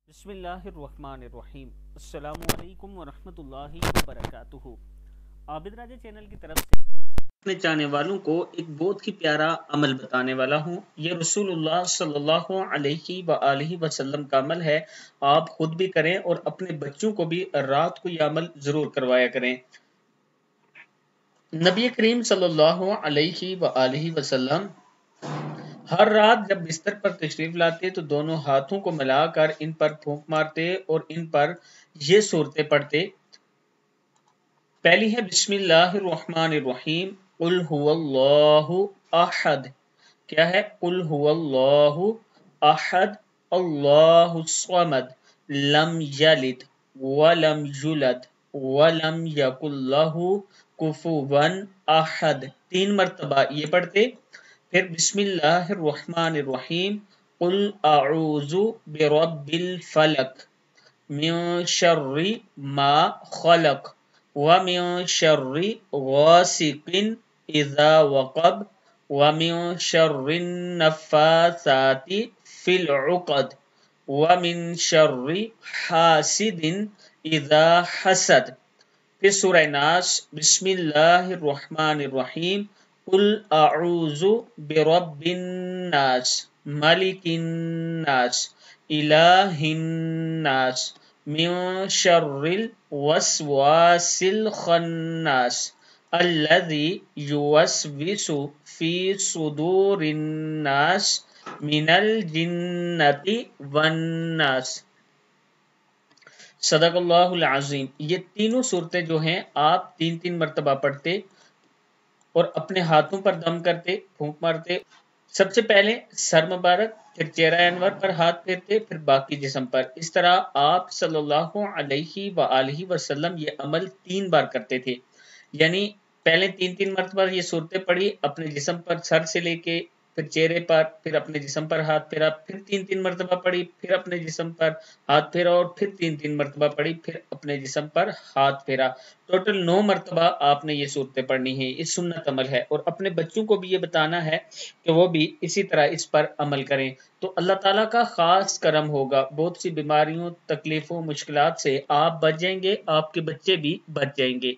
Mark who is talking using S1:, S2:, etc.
S1: बिस्मिल्लाहिर्रहमानिर्रहीम। अस्सलामु अलैकुम वरहमतुल्लाहि वबरकातुहू। आबिद राजा चैनल की तरफ से अपने चाहने वालों को एक बहुत ही प्यारा अमल बताने वाला हूँ। ये रसूलुल्लाह सल्लल्लाहु अलैहि वसल्लम का अमल है। आप खुद भी करें और अपने बच्चों को भी रात को यह अमल जरूर करवाया करें। नबी करीम सल्लल्लाहु अलैहि वसल्लम हर रात जब बिस्तर पर तशरीफ लाते तो दोनों हाथों को मिलाकर इन पर फूंक मारते और इन पर ये सूरतें पढ़ते। पहली है बिस्मिल्लाहिर्रहमानिर्रहीम, कुल हुवल्लाहु अहद। क्या है? कुल हुवल्लाहु अहद, अल्लाहुस समद, लम यलिद वलम युलद वलम यकुल लहू कुफुवन अहद। 3 मरतबा ये पढ़ते। फिर बिस्मिल्लाहिर्रहमानिर्रहीम, कुल अऊज़ु बिरब्बिल फलक मिन शर्रि मा खलक व मिन शर्रि गासिकिन इज़ा वक़ब व मिन शर्रिन नफ़्फ़ासाति फिल उक़द व मिन शर्रि हासिदिन इज़ा हसद। फिर सूरह नास, बिस्मिल्लाहिर्रहमानिर्रहीम, कुल अऊज़ु बिरब्बिन नास मलिकिन नास इलाहिन नास मिन शर्रिल वस्वासिल खन्नास अल्लज़ी युवस्विसु फी सुदूरिन नास मिनल जिन्नति वन्नास। सदक़ल्लाहुल अज़ीम। ये तीनों सूरतें जो हैं आप 3-3 मरतबा पढ़ते और अपने हाथों पर दम करते, फूंक मारते। सबसे पहले सर मुबारक, फिर चेहरा अनवर पर हाथ फेरते, फिर बाकी जिस्म पर। इस तरह आप सल्लल्लाहु अलैहि वसल्लम ये अमल 3 बार करते थे। यानी पहले 3-3 मरतबा ये सूरतें पढ़ी, अपने जिस्म पर सर से लेके फिर चेहरे पर, फिर अपने जिस्म पर हाथ फेरा, फिर 3-3 मरतबा पढ़ी, फिर अपने जिस्म पर हाथ फेरा और फिर 3-3 मरतबा पढ़ी, फिर अपने जिस्म पर हाथ फेरा। टोटल 9 मरतबा आपने ये सूरतें पढ़नी है। ये सुन्नत अमल है और अपने बच्चों को भी ये बताना है कि वो भी इसी तरह इस पर अमल करें, तो अल्लाह ताला का खास करम होगा। बहुत सी बीमारियों, तकलीफों, मुश्किलात से आप बच जाएंगे, आपके बच्चे भी बच जाएंगे।